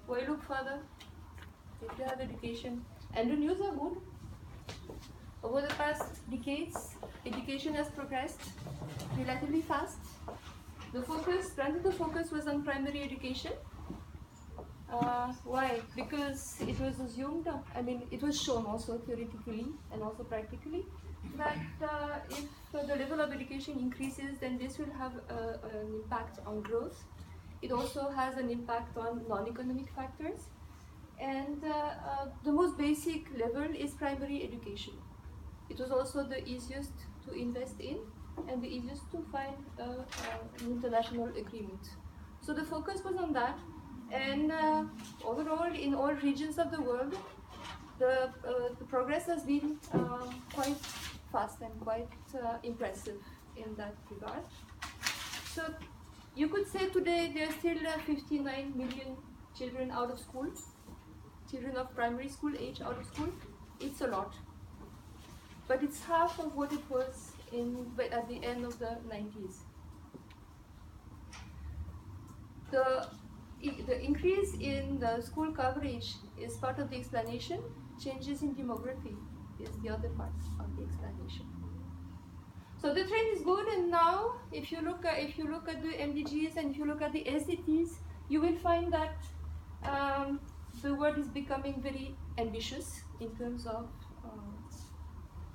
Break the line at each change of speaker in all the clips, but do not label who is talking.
Why look further? If you have education, and the news are good. Over the past decades, education has progressed relatively fast. Granted the focus was on primary education. Why? Because it was assumed, it was shown also theoretically and also practically that if the level of education increases, then this will have an impact on growth. It also has an impact on non-economic factors. And the most basic level is primary education. It was also the easiest to invest in and the easiest to find an international agreement. So the focus was on that, and overall in all regions of the world, the progress has been quite fast and quite impressive in that regard. So you could say today there are still 59 million children out of school, children of primary school age out of school. It's a lot. But it's half of what it was at the end of the 90s. The increase in the school coverage is part of the explanation. Changes in demography is the other part of the explanation. So the trend is good, and now if you look at the MDGs and if you look at the SDGs, you will find that the world is becoming very ambitious in terms of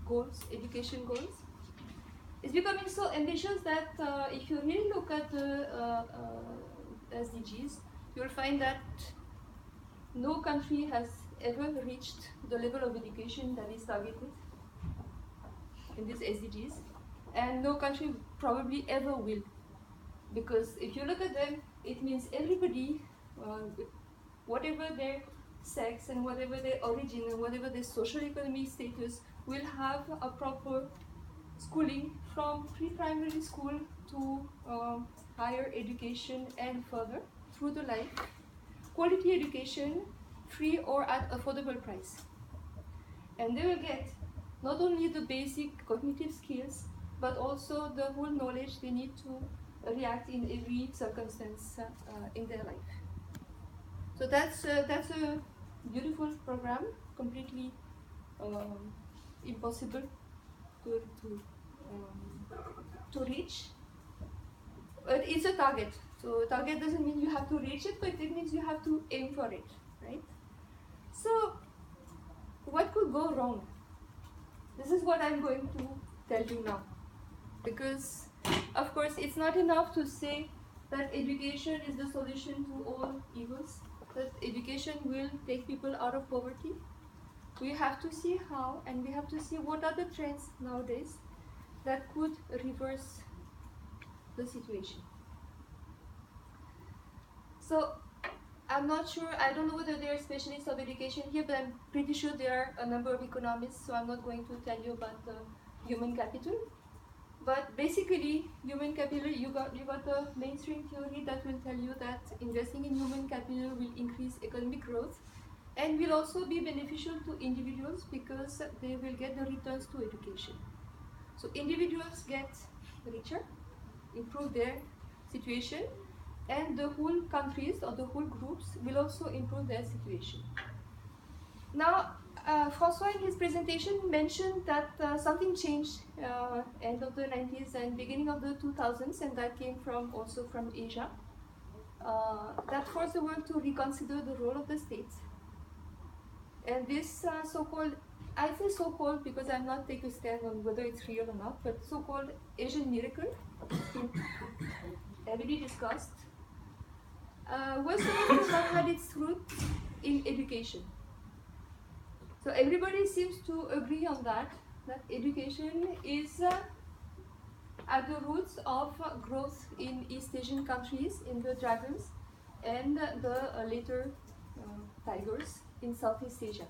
goals, education goals. It's becoming so ambitious that if you really look at the SDGs, you'll find that no country has ever reached the level of education that is targeted in these SDGs, and no country probably ever will. Because if you look at them, it means everybody, whatever their sex and whatever their origin and whatever their social economic status, will have a proper schooling from pre-primary school to higher education and further through the life. Quality education, free or at affordable price. And they will get not only the basic cognitive skills, but also the whole knowledge they need to react in every circumstance in their life. So that's a beautiful program, completely impossible to reach. But it's a target. So target doesn't mean you have to reach it, but it means you have to aim for it, right? So what could go wrong? This is what I'm going to tell you now. Because of course it's not enough to say that education is the solution to all evils, that education will take people out of poverty. We have to see how, and we have to see what are the trends nowadays that could reverse the situation. So I'm not sure, I don't know whether there are specialists of education here, but I'm pretty sure there are a number of economists, so I'm not going to tell you about the human capital. But basically, human capital, you got the mainstream theory that will tell you that investing in human capital will increase economic growth and will also be beneficial to individuals because they will get the returns to education. So individuals get richer, improve their situation, and the whole countries or the whole groups will also improve their situation. Now, François in his presentation mentioned that something changed end of the 90s and beginning of the 2000s, and that came also from Asia. That forced the world to reconsider the role of the states. And this so-called, I say so-called because I'm not taking a stand on whether it's real or not, but so-called Asian miracle, heavily discussed, was supposed to have had its roots in education. So everybody seems to agree on that education is at the roots of growth in East Asian countries, in the dragons, and the later tigers in Southeast Asia.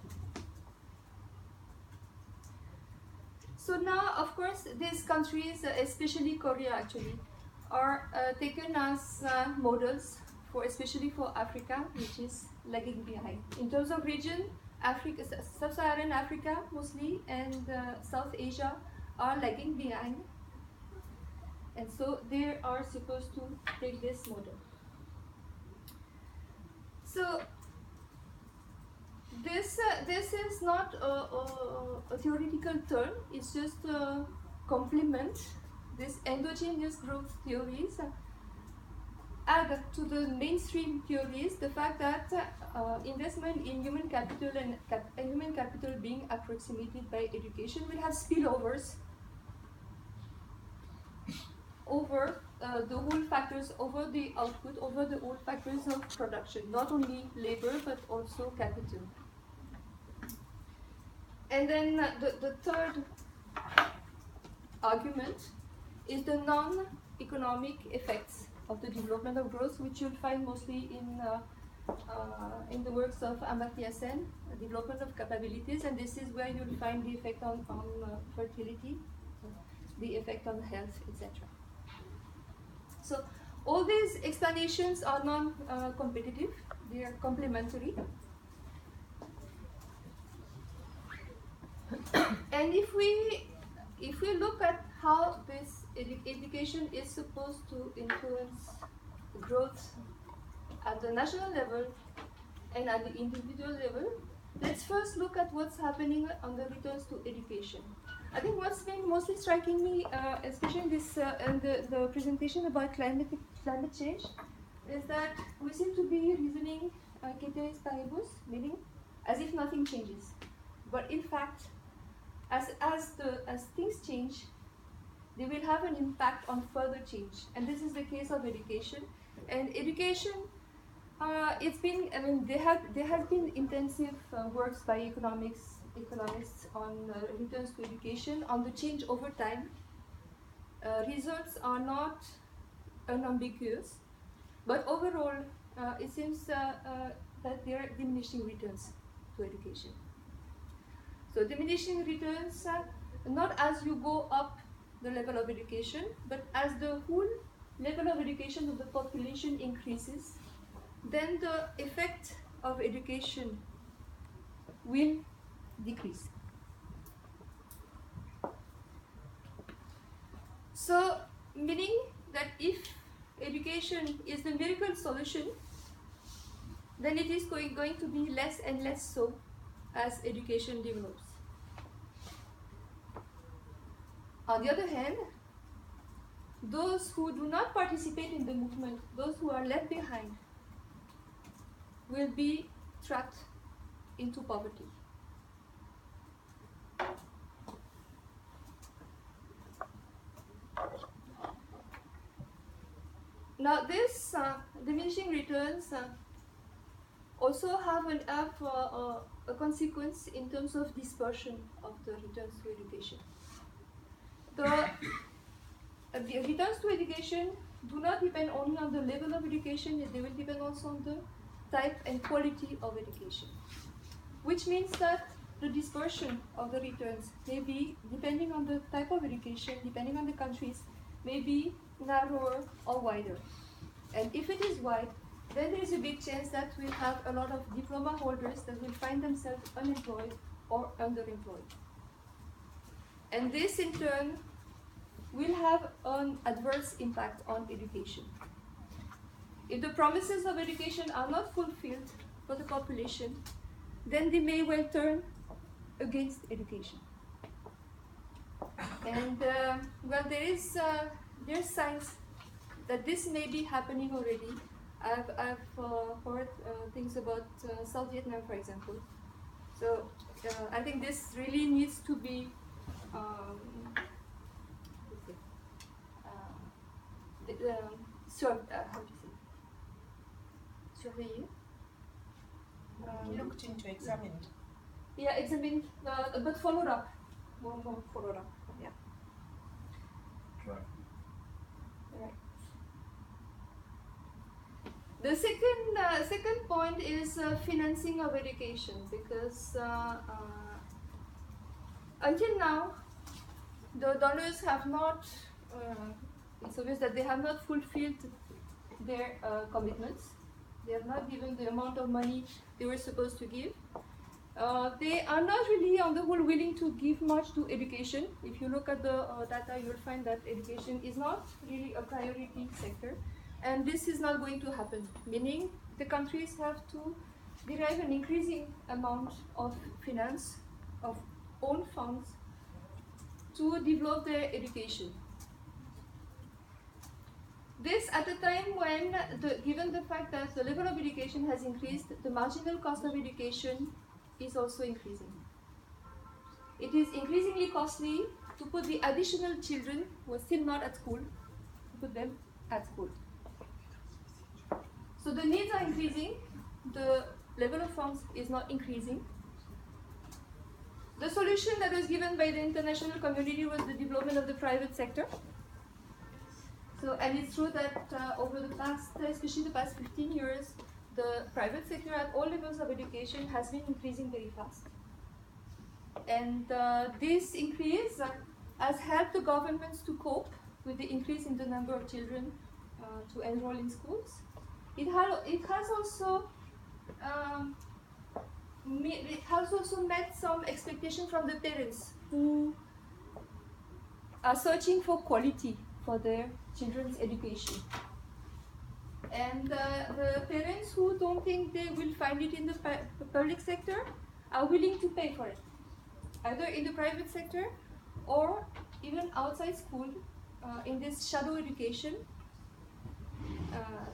So now, of course, these countries, especially Korea actually, are taken as models especially for Africa, which is lagging behind. In terms of region, Africa, Sub-Saharan Africa mostly, and South Asia are lagging behind, and so they are supposed to take this model. So this is not a theoretical term, it's just a complement. This endogenous growth theories add to the mainstream theories the fact that investment in human capital and human capital being approximated by education will have spillovers over the whole factors, over the output, over the whole factors of production, not only labor but also capital. And then the third argument is the non-economic effects of the development of growth, which you'll find mostly in the works of Amartya Sen, development of capabilities, and this is where you'll find the effect on fertility, the effect on health, etc. So all these explanations are non-competitive, they are complementary. And if we look at how this education is supposed to influence growth at the national level and at the individual level, let's first look at what's happening on the returns to education. I think what's been mostly striking me, especially in this the presentation about climate change, is that we seem to be reasoning ceteris paribus, meaning as if nothing changes. But in fact, as things change, they will have an impact on further change, and this is the case of education. And education, it's been, I mean, there has been intensive works by economists on returns to education, on the change over time. Results are not unambiguous, but overall, it seems that there are diminishing returns to education. So diminishing returns, not as you go up the level of education, but as the whole level of education of the population increases, then the effect of education will decrease. So, meaning that if education is the miracle solution, then it is going to be less and less so as education develops. On the other hand, those who do not participate in the movement, those who are left behind, will be trapped into poverty. Now, this diminishing returns also have a consequence in terms of dispersion of the returns to education. The returns to education do not depend only on the level of education, they will depend also on the type and quality of education. Which means that the dispersion of the returns may be, depending on the type of education, depending on the countries, may be narrower or wider. And if it is wide, then there is a big chance that we'll have a lot of diploma holders that will find themselves unemployed or underemployed. And this in turn will have an adverse impact on education. If the promises of education are not fulfilled for the population, then they may well turn against education. And well, there's signs that this may be happening already. I've heard things about South Vietnam, for example. So I think this really needs to be surveilled.
Looked into, examined.
Yeah, examined, but followed up. More followed up. Yeah.
Right.
Right. The second point is financing of education, because until now, the donors have not. It's obvious that they have not fulfilled their commitments. They have not given the amount of money they were supposed to give. They are not really, on the whole, willing to give much to education. If you look at the data, you'll find that education is not really a priority sector. And this is not going to happen, meaning the countries have to derive an increasing amount of finance, of own funds, to develop their education. This at a time when, given the fact that the level of education has increased, the marginal cost of education is also increasing. It is increasingly costly to put the additional children who are still not at school, to put them at school. So the needs are increasing, the level of funds is not increasing. The solution that was given by the international community was the development of the private sector. So, and it's true that over the past, especially the past 15 years, the private sector at all levels of education has been increasing very fast. And this increase has helped the governments to cope with the increase in the number of children to enroll in schools. It has also met some expectation from the parents who are searching for quality for their children's education. And the parents who don't think they will find it in the public sector are willing to pay for it, either in the private sector or even outside school, in this shadow education,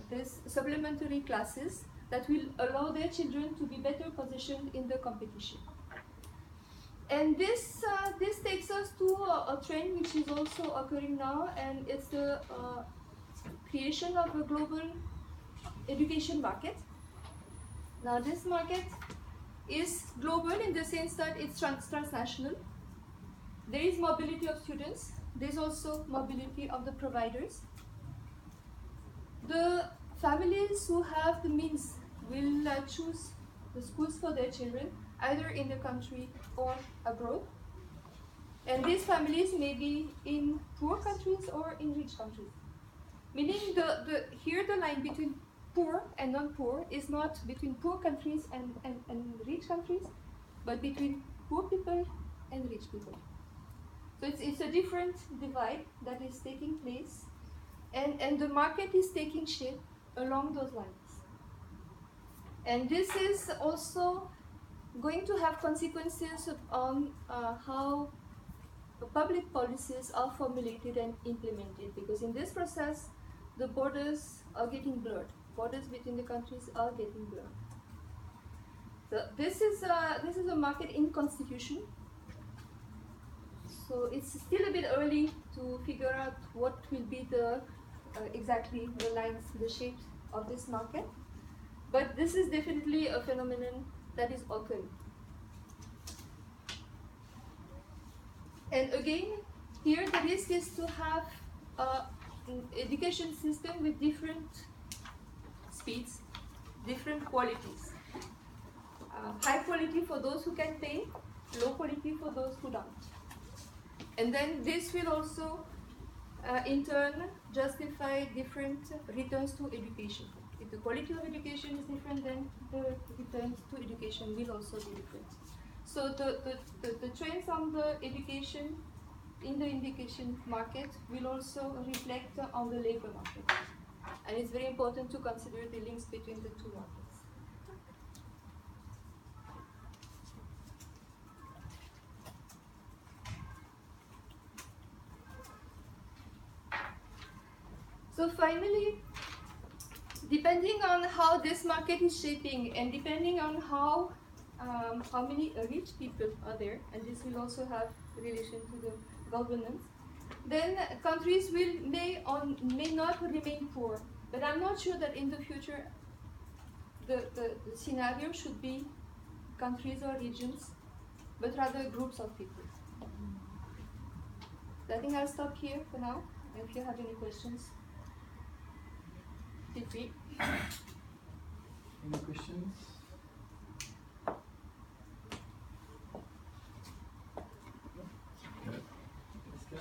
this supplementary classes that will allow their children to be better positioned in the competition. And this takes us to a trend which is also occurring now, and it's the creation of a global education market. Now this market is global in the sense that it's transnational. There is mobility of students, there's also mobility of the providers. The families who have the means will choose the schools for their children, either in the country or abroad. And these families may be in poor countries or in rich countries. Meaning here the line between poor and non-poor is not between poor countries and rich countries, but between poor people and rich people. So it's a different divide that is taking place, and the market is taking shape along those lines. And this is also going to have consequences on how public policies are formulated and implemented, because in this process the borders are getting blurred. Borders between the countries are getting blurred. So this is a market in constitution. So it's still a bit early to figure out what will be the exactly the lines, the shapes of this market. But this is definitely a phenomenon that is occurring. And again, here the risk is to have an education system with different speeds, different qualities. High quality for those who can pay, low quality for those who don't. And then this will also, in turn, justify different returns to education. If the quality of education is different, then the returns to education will also be different. So the trends on the education, in the education market, will also reflect on the labor market. And it's very important to consider the links between the two markets. So finally, depending on how this market is shaping and depending on how many rich people are there, and this will also have relation to the governance, then countries may not remain poor. But I'm not sure that in the future the scenario should be countries or regions, but rather groups of people. So I think I'll stop here for now. If you have any questions, feel free.
Any questions?